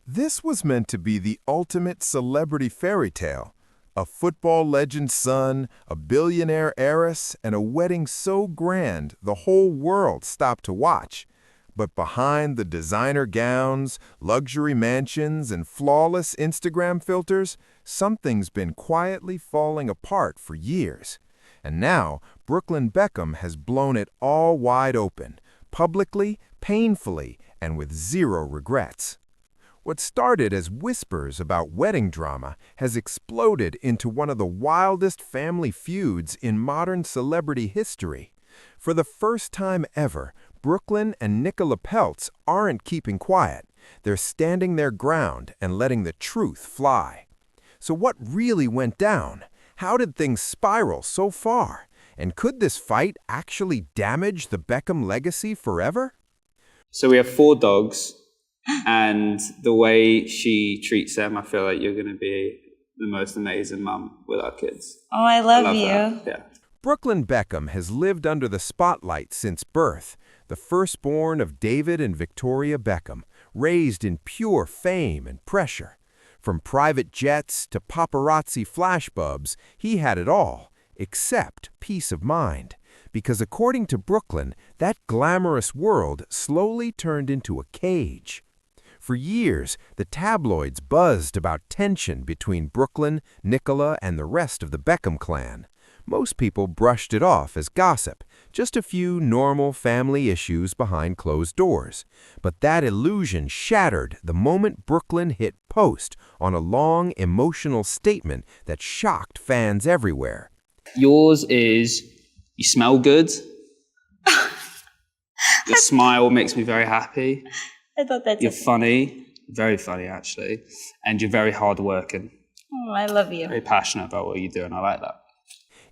This was meant to be the ultimate celebrity fairy tale. A football legend's son, a billionaire heiress, and a wedding so grand the whole world stopped to watch. But behind the designer gowns, luxury mansions, and flawless Instagram filters, something's been quietly falling apart for years. And now, Brooklyn Beckham has blown it all wide open, publicly, painfully, and with zero regrets. What started as whispers about wedding drama has exploded into one of the wildest family feuds in modern celebrity history. For the first time ever, Brooklyn and Nicola Peltz aren't keeping quiet. They're standing their ground and letting the truth fly. So what really went down? How did things spiral so far? And could this fight actually damage the Beckham legacy forever? So we have 4 dogs. And the way she treats them, I feel like you're going to be the most amazing mum with our kids. Oh, I love you. That. Yeah. Brooklyn Beckham has lived under the spotlight since birth, the firstborn of David and Victoria Beckham, raised in pure fame and pressure. From private jets to paparazzi flashbulbs, he had it all, except peace of mind. Because according to Brooklyn, that glamorous world slowly turned into a cage. For years, the tabloids buzzed about tension between Brooklyn, Nicola, and the rest of the Beckham clan. Most people brushed it off as gossip, just a few normal family issues behind closed doors. But that illusion shattered the moment Brooklyn hit post on a long, emotional statement that shocked fans everywhere. Yours is, you smell good. Your smile makes me very happy. I thought that's You're funny, very funny actually, and you're very hardworking. Oh, I love you. Very passionate about what you do, and I like that.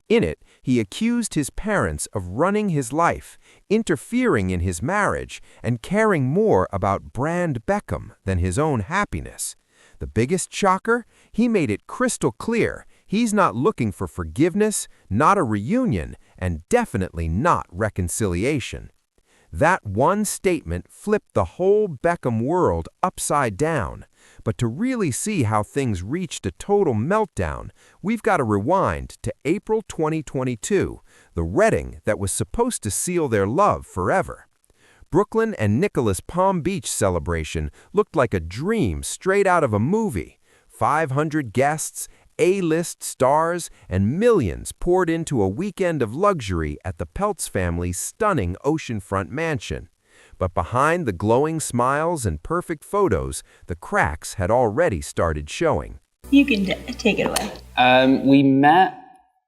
In it, he accused his parents of running his life, interfering in his marriage, and caring more about brand Beckham than his own happiness. The biggest shocker? He made it crystal clear he's not looking for forgiveness, not a reunion, and definitely not reconciliation. That one statement flipped the whole Beckham world upside down. But to really see how things reached a total meltdown, we've got to rewind to April 2022, the wedding that was supposed to seal their love forever. Brooklyn and Nicola's Palm Beach celebration looked like a dream straight out of a movie. 500 guests, A-list stars, and millions poured into a weekend of luxury at the Peltz family's stunning oceanfront mansion. But behind the glowing smiles and perfect photos, the cracks had already started showing. You can take it away. We met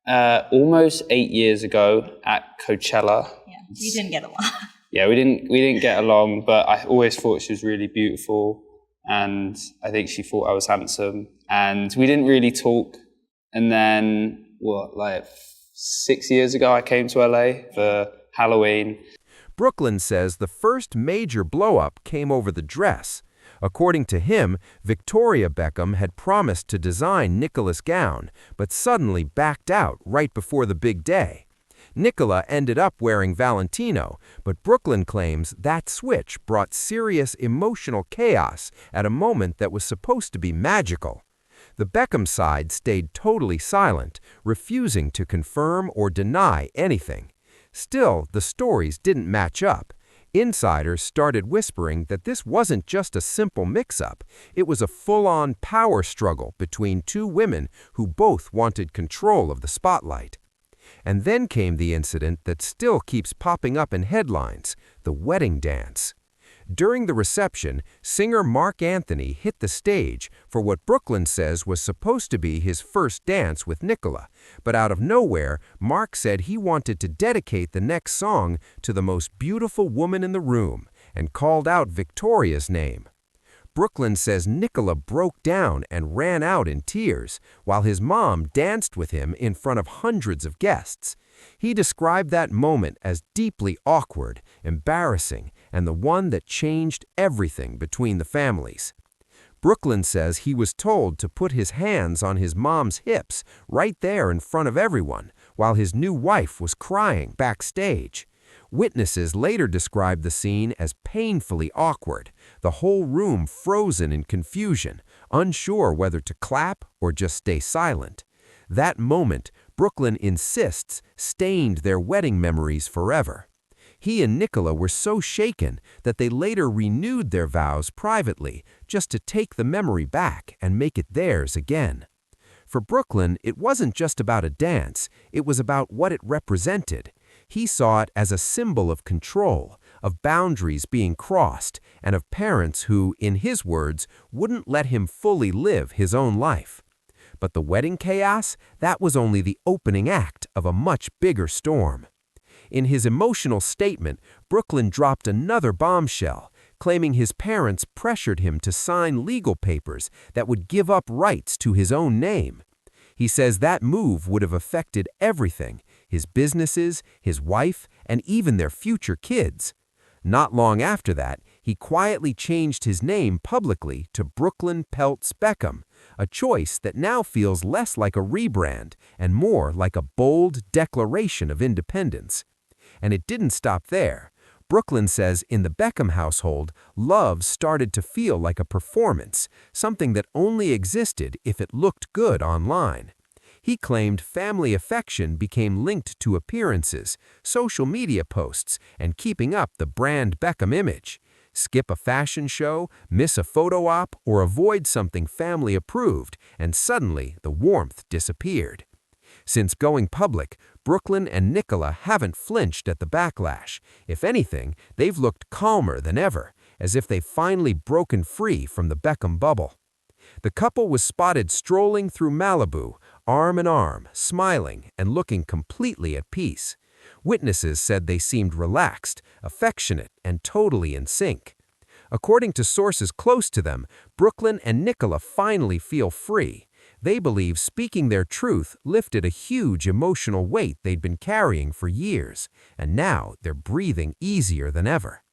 almost 8 years ago at Coachella. Yeah, we didn't get along. Yeah, we didn't get along, but I always thought she was really beautiful, and I think she thought I was handsome. And we didn't really talk. And then, 6 years ago, I came to LA for Halloween. Brooklyn says the first major blow-up came over the dress. According to him, Victoria Beckham had promised to design Nicola's gown, but suddenly backed out right before the big day. Nicola ended up wearing Valentino, but Brooklyn claims that switch brought serious emotional chaos at a moment that was supposed to be magical. The Beckham side stayed totally silent, refusing to confirm or deny anything. Still, the stories didn't match up. Insiders started whispering that this wasn't just a simple mix-up. It was a full-on power struggle between two women who both wanted control of the spotlight. And then came the incident that still keeps popping up in headlines, the wedding dance. During the reception, singer Marc Anthony hit the stage for what Brooklyn says was supposed to be his first dance with Nicola. But out of nowhere, Marc said he wanted to dedicate the next song to the most beautiful woman in the room and called out Victoria's name. Brooklyn says Nicola broke down and ran out in tears, while his mom danced with him in front of hundreds of guests. He described that moment as deeply awkward, embarrassing, and the one that changed everything between the families. Brooklyn says he was told to put his hands on his mom's hips right there in front of everyone, while his new wife was crying backstage. Witnesses later described the scene as painfully awkward, the whole room frozen in confusion, unsure whether to clap or just stay silent. That moment, Brooklyn insists, stained their wedding memories forever. He and Nicola were so shaken that they later renewed their vows privately, just to take the memory back and make it theirs again. For Brooklyn, it wasn't just about a dance, it was about what it represented. He saw it as a symbol of control, of boundaries being crossed, and of parents who, in his words, wouldn't let him fully live his own life. But the wedding chaos, that was only the opening act of a much bigger storm. In his emotional statement, Brooklyn dropped another bombshell, claiming his parents pressured him to sign legal papers that would give up rights to his own name. He says that move would have affected everything, his businesses, his wife, and even their future kids. Not long after that, he quietly changed his name publicly to Brooklyn Peltz Beckham, a choice that now feels less like a rebrand and more like a bold declaration of independence. And it didn't stop there. Brooklyn says in the Beckham household, love started to feel like a performance, something that only existed if it looked good online. He claimed family affection became linked to appearances, social media posts, and keeping up the brand Beckham image. Skip a fashion show, miss a photo op, or avoid something family approved, and suddenly the warmth disappeared. Since going public, Brooklyn and Nicola haven't flinched at the backlash. If anything, they've looked calmer than ever, as if they've finally broken free from the Beckham bubble. The couple was spotted strolling through Malibu, arm in arm, smiling, and looking completely at peace. Witnesses said they seemed relaxed, affectionate, and totally in sync. According to sources close to them, Brooklyn and Nicola finally feel free. They believe speaking their truth lifted a huge emotional weight they'd been carrying for years, and now they're breathing easier than ever.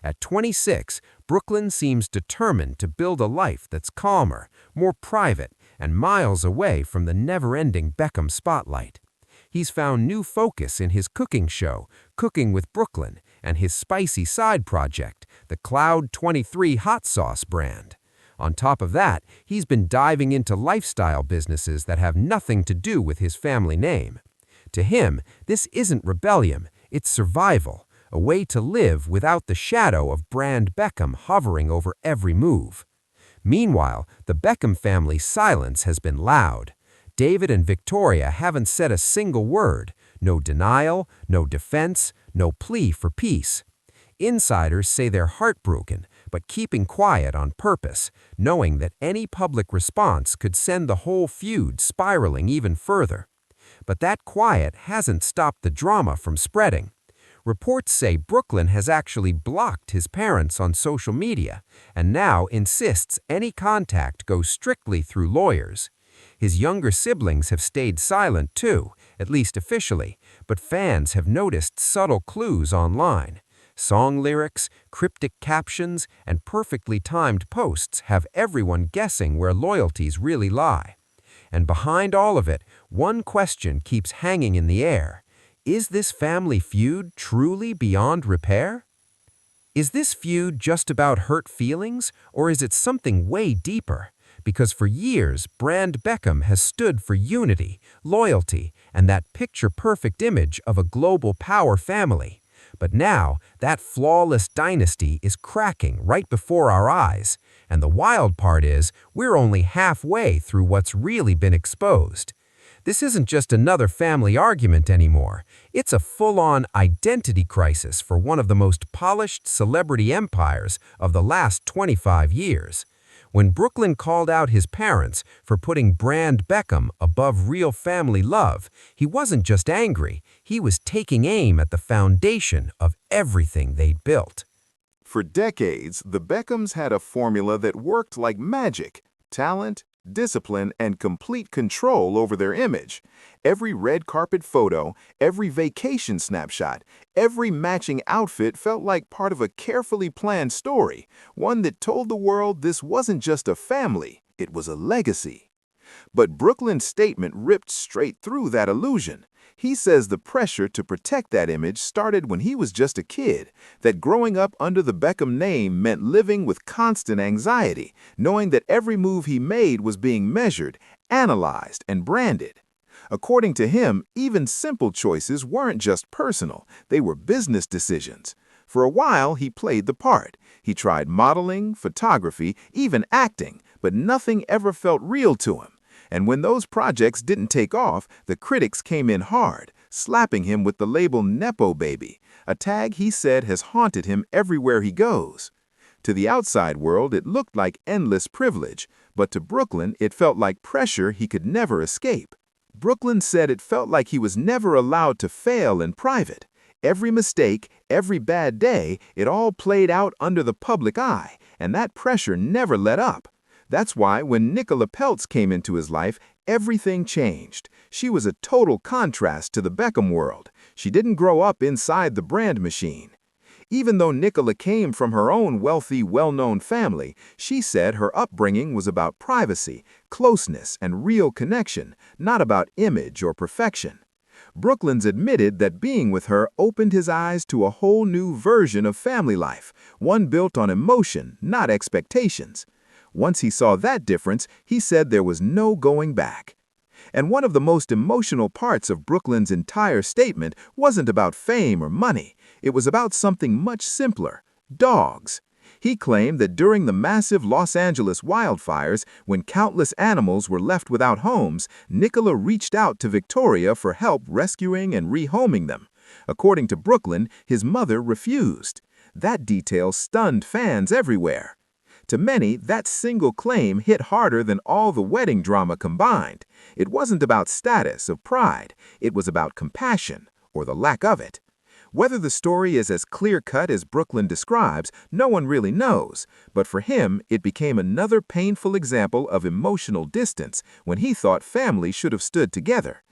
At 26, Brooklyn seems determined to build a life that's calmer, more private, and miles away from the never-ending Beckham spotlight. He's found new focus in his cooking show, Cooking with Brooklyn, and his spicy side project, the Cloud 23 hot sauce brand. On top of that, he's been diving into lifestyle businesses that have nothing to do with his family name. To him, this isn't rebellion, it's survival, a way to live without the shadow of brand Beckham hovering over every move. Meanwhile, the Beckham family's silence has been loud. David and Victoria haven't said a single word, no denial, no defense, no plea for peace. Insiders say they're heartbroken, but keeping quiet on purpose, knowing that any public response could send the whole feud spiraling even further. But that quiet hasn't stopped the drama from spreading. Reports say Brooklyn has actually blocked his parents on social media and now insists any contact goes strictly through lawyers. His younger siblings have stayed silent too, at least officially, but fans have noticed subtle clues online. Song lyrics, cryptic captions, and perfectly timed posts have everyone guessing where loyalties really lie. And behind all of it, one question keeps hanging in the air. Is this family feud truly beyond repair? Is this feud just about hurt feelings, or is it something way deeper? Because for years, brand Beckham has stood for unity, loyalty, and that picture-perfect image of a global power family. But now, that flawless dynasty is cracking right before our eyes, and the wild part is we're only halfway through what's really been exposed. This isn't just another family argument anymore. It's a full-on identity crisis for one of the most polished celebrity empires of the last 25 years. When Brooklyn called out his parents for putting brand Beckham above real family love, he wasn't just angry, he was taking aim at the foundation of everything they'd built. For decades, the Beckhams had a formula that worked like magic: talent, discipline, and complete control over their image. Every red carpet photo, every vacation snapshot, every matching outfit felt like part of a carefully planned story, one that told the world this wasn't just a family, it was a legacy. But Brooklyn's statement ripped straight through that illusion. He says the pressure to protect that image started when he was just a kid, that growing up under the Beckham name meant living with constant anxiety, knowing that every move he made was being measured, analyzed, and branded. According to him, even simple choices weren't just personal, they were business decisions. For a while, he played the part. He tried modeling, photography, even acting, but nothing ever felt real to him. And when those projects didn't take off, the critics came in hard, slapping him with the label Nepo Baby, a tag he said has haunted him everywhere he goes. To the outside world, it looked like endless privilege, but to Brooklyn, it felt like pressure he could never escape. Brooklyn said it felt like he was never allowed to fail in private. Every mistake, every bad day, it all played out under the public eye, and that pressure never let up. That's why when Nicola Peltz came into his life, everything changed. She was a total contrast to the Beckham world. She didn't grow up inside the brand machine. Even though Nicola came from her own wealthy, well-known family, she said her upbringing was about privacy, closeness, and real connection, not about image or perfection. Brooklyn's admitted that being with her opened his eyes to a whole new version of family life, one built on emotion, not expectations. Once he saw that difference, he said there was no going back. And one of the most emotional parts of Brooklyn's entire statement wasn't about fame or money. It was about something much simpler: dogs. He claimed that during the massive Los Angeles wildfires, when countless animals were left without homes, Nicola reached out to Victoria for help rescuing and rehoming them. According to Brooklyn, his mother refused. That detail stunned fans everywhere. To many, that single claim hit harder than all the wedding drama combined. It wasn't about status or pride. It was about compassion, or the lack of it. Whether the story is as clear-cut as Brooklyn describes, no one really knows. But for him, it became another painful example of emotional distance when he thought family should have stood together.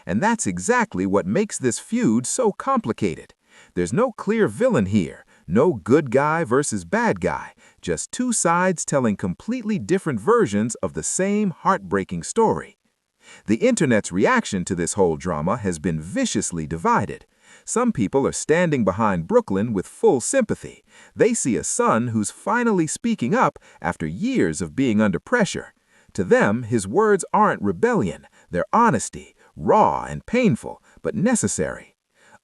And that's exactly what makes this feud so complicated. There's no clear villain here. No good guy versus bad guy, just two sides telling completely different versions of the same heartbreaking story. The internet's reaction to this whole drama has been viciously divided. Some people are standing behind Brooklyn with full sympathy. They see a son who's finally speaking up after years of being under pressure. To them, his words aren't rebellion, they're honesty, raw and painful, but necessary.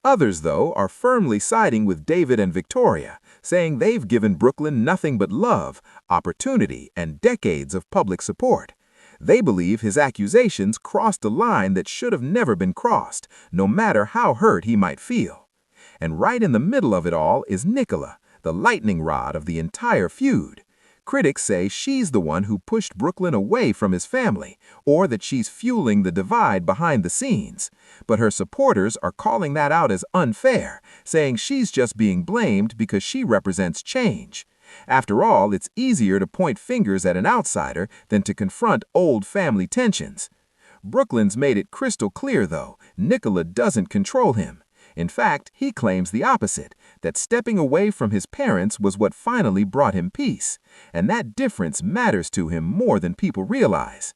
Others, though, are firmly siding with David and Victoria, saying they've given Brooklyn nothing but love, opportunity, and decades of public support. They believe his accusations crossed a line that should have never been crossed, no matter how hurt he might feel. And right in the middle of it all is Nicola, the lightning rod of the entire feud. Critics say she's the one who pushed Brooklyn away from his family, or that she's fueling the divide behind the scenes. But her supporters are calling that out as unfair, saying she's just being blamed because she represents change. After all, it's easier to point fingers at an outsider than to confront old family tensions. Brooklyn's made it crystal clear, though, Nicola doesn't control him. In fact, he claims the opposite, that stepping away from his parents was what finally brought him peace. And that difference matters to him more than people realize.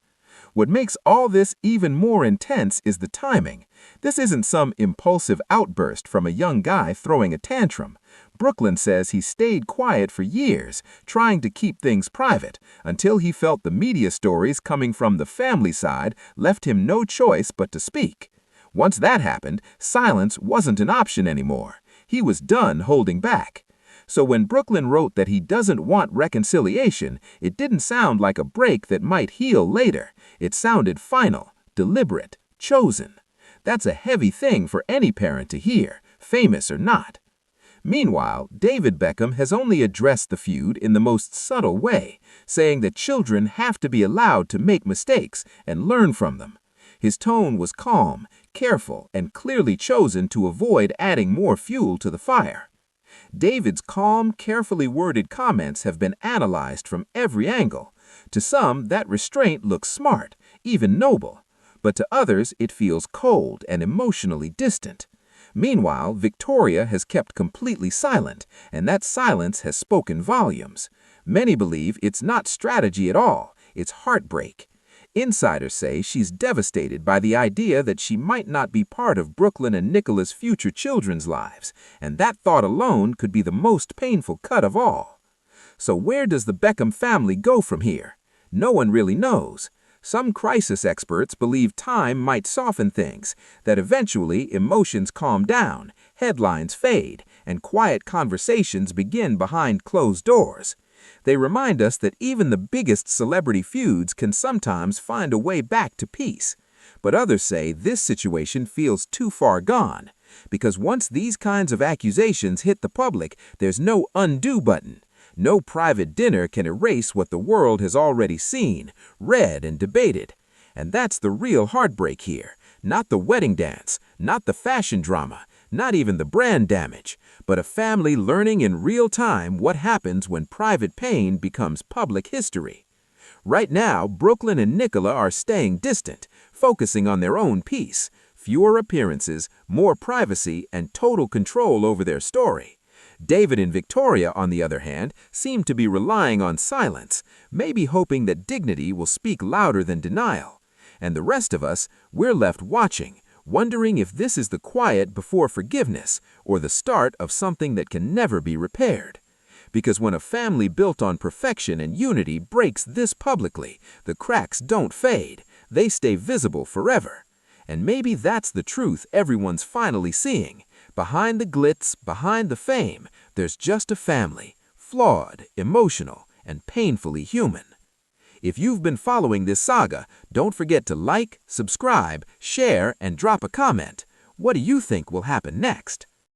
What makes all this even more intense is the timing. This isn't some impulsive outburst from a young guy throwing a tantrum. Brooklyn says he stayed quiet for years, trying to keep things private, until he felt the media stories coming from the family side left him no choice but to speak. Once that happened, silence wasn't an option anymore. He was done holding back. So when Brooklyn wrote that he doesn't want reconciliation, it didn't sound like a break that might heal later. It sounded final, deliberate, chosen. That's a heavy thing for any parent to hear, famous or not. Meanwhile, David Beckham has only addressed the feud in the most subtle way, saying that children have to be allowed to make mistakes and learn from them. His tone was calm, careful, and clearly chosen to avoid adding more fuel to the fire. David's calm, carefully worded comments have been analyzed from every angle. To some, that restraint looks smart, even noble. But to others, it feels cold and emotionally distant. Meanwhile, Victoria has kept completely silent, and that silence has spoken volumes. Many believe it's not strategy at all, it's heartbreak. Insiders say she's devastated by the idea that she might not be part of Brooklyn and Nicola's future children's lives, and that thought alone could be the most painful cut of all. So where does the Beckham family go from here? No one really knows. Some crisis experts believe time might soften things, that eventually emotions calm down, headlines fade, and quiet conversations begin behind closed doors. They remind us that even the biggest celebrity feuds can sometimes find a way back to peace. But others say this situation feels too far gone, because once these kinds of accusations hit the public, there's no undo button. No private dinner can erase what the world has already seen, read, and debated. And that's the real heartbreak here. Not the wedding dance, not the fashion drama, not even the brand damage, but a family learning in real time what happens when private pain becomes public history. Right now, Brooklyn and Nicola are staying distant, focusing on their own peace, fewer appearances, more privacy, and total control over their story. David and Victoria, on the other hand, seem to be relying on silence, maybe hoping that dignity will speak louder than denial. And the rest of us, we're left watching, wondering if this is the quiet before forgiveness or the start of something that can never be repaired. Because when a family built on perfection and unity breaks this publicly, the cracks don't fade, they stay visible forever. And maybe that's the truth everyone's finally seeing. Behind the glitz, behind the fame, there's just a family, flawed, emotional, and painfully human. If you've been following this saga, don't forget to like, subscribe, share, and drop a comment. What do you think will happen next?